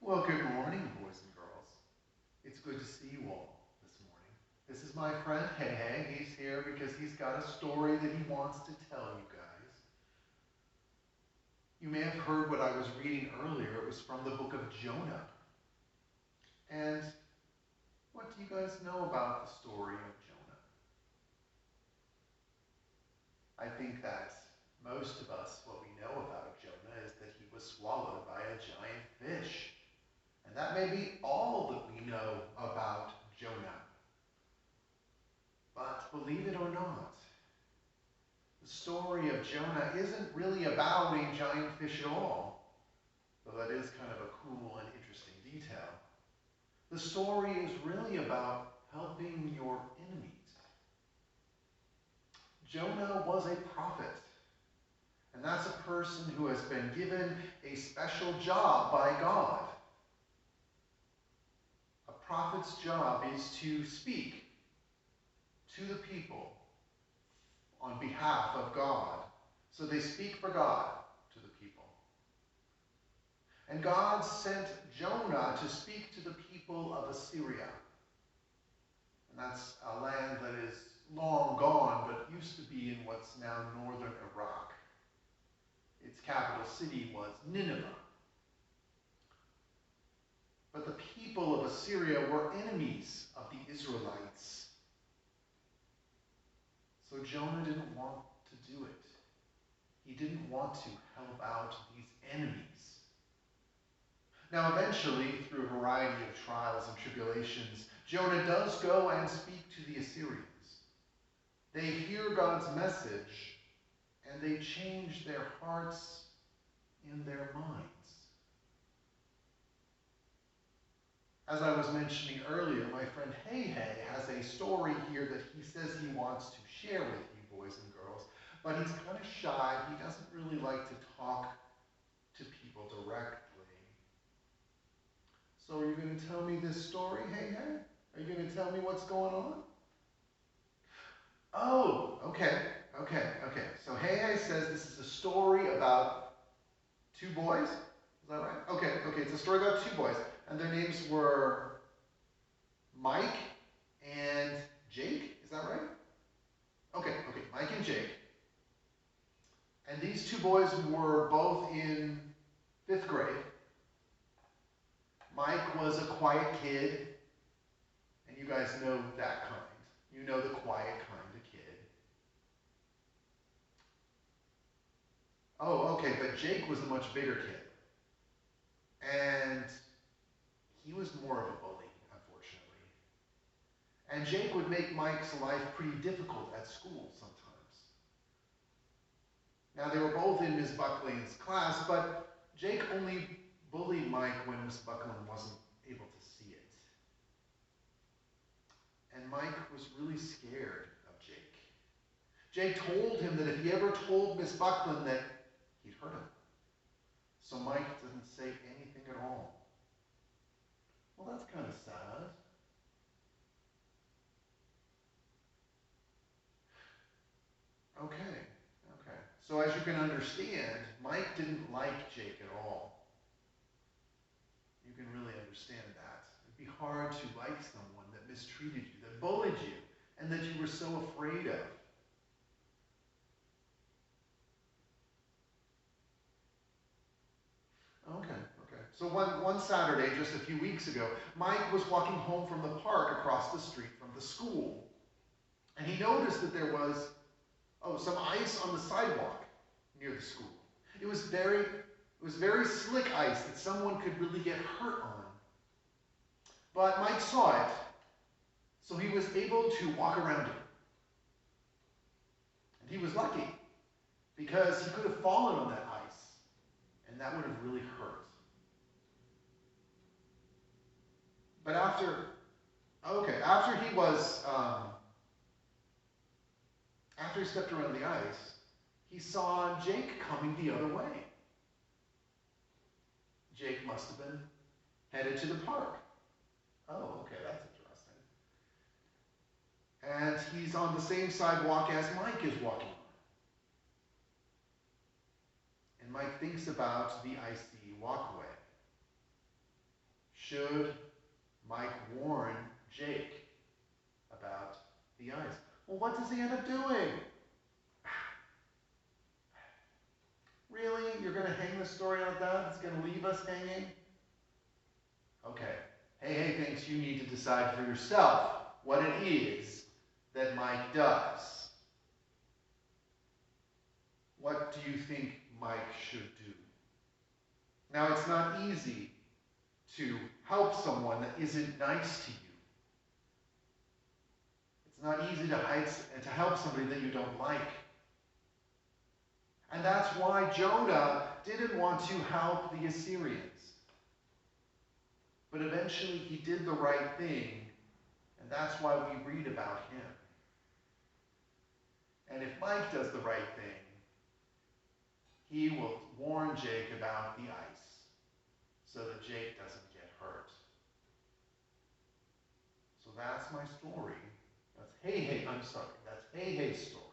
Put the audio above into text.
Well, good morning, boys and girls. It's good to see you all this morning. This is my friend Hey Hey. He's here because he's got a story that he wants to tell you guys. You may have heard what I was reading earlier. It was from the book of Jonah. And what do you guys know about the story of Jonah? I think that most of us, what we know about Jonah is that he was swallowed by a giant fish. And that may be all that we know about Jonah. But believe it or not, the story of Jonah isn't really about a giant fish at all, though that is kind of a cool and interesting detail. The story is really about helping your enemies. Jonah was a prophet, and that's a person who has been given a special job by God. A prophet's job is to speak to the people on behalf of God. So they speak for God to the people. And God sent Jonah to speak to the people of Assyria. And that's a land that is long gone, but used to be in what's now northern Iraq. Its capital city was Nineveh. But the people of Assyria were enemies of the Israelites. So Jonah didn't want to do it. He didn't want to help out these enemies. Now, eventually, through a variety of trials and tribulations, Jonah does go and speak to the Assyrians. They hear God's message, and they change their hearts and their minds. As I was mentioning earlier, my friend Hey Hey has a story here that he says he wants to share with you, boys and girls, but he's kind of shy. He doesn't really like to talk to people directly. So are you going to tell me this story, Hey Hey? Are you going to tell me what's going on? Oh, okay. So Hey Hey says this is a story about two boys. Is that right? Okay. It's a story about two boys, and their names were Mike and Jake. Is that right? Okay. Mike and Jake. And these two boys were both in 5th grade. Mike was a quiet kid, and you guys know that kind. You know the quiet kind of kid. Oh, okay, but Jake was a much bigger kid. And he was more of a bully, unfortunately. And Jake would make Mike's life pretty difficult at school sometimes. Now, they were both in Ms. Buckland's class, but Jake only bullied Mike when Ms. Buckland wasn't able to see it. And Mike was really scared of Jake. Jake told him that if he ever told Miss Buckland that he'd hurt him. So Mike doesn't say anything at all. Well, that's kind of sad. Okay. So as you can understand, Mike didn't like Jake at all. You can really understand that. It'd be hard to like someone that mistreated you, that bullied you, and that you were so afraid of. Okay. So one Saturday, just a few weeks ago, Mike was walking home from the park across the street from the school. And he noticed that there was, some ice on the sidewalk near the school. It was very slick ice that someone could really get hurt on. But Mike saw it, so he was able to walk around it. And he was lucky, because he could have fallen on that ice, and that would have really hurt. But after he stepped around the ice, he saw Jake coming the other way. Jake must have been headed to the park. Oh, okay, that's interesting. And he's on the same sidewalk as Mike is walking on. And Mike thinks about the icy walkway. should Mike warn Jake about the ice? Well, what does he end up doing? Really? You're going to hang the story on that? It's going to leave us hanging? Okay. Hey thinks you need to decide for yourself what it is that Mike does. What do you think Mike should do? Now, it's not easy to help someone that isn't nice to you. It's not easy to help somebody that you don't like. And that's why Jonah didn't want to help the Assyrians. But eventually he did the right thing, and that's why we read about him. And if Mike does the right thing, he will warn Jake about the ice so that Jake doesn't get hurt. So that's my story. That's Hey Hey's story.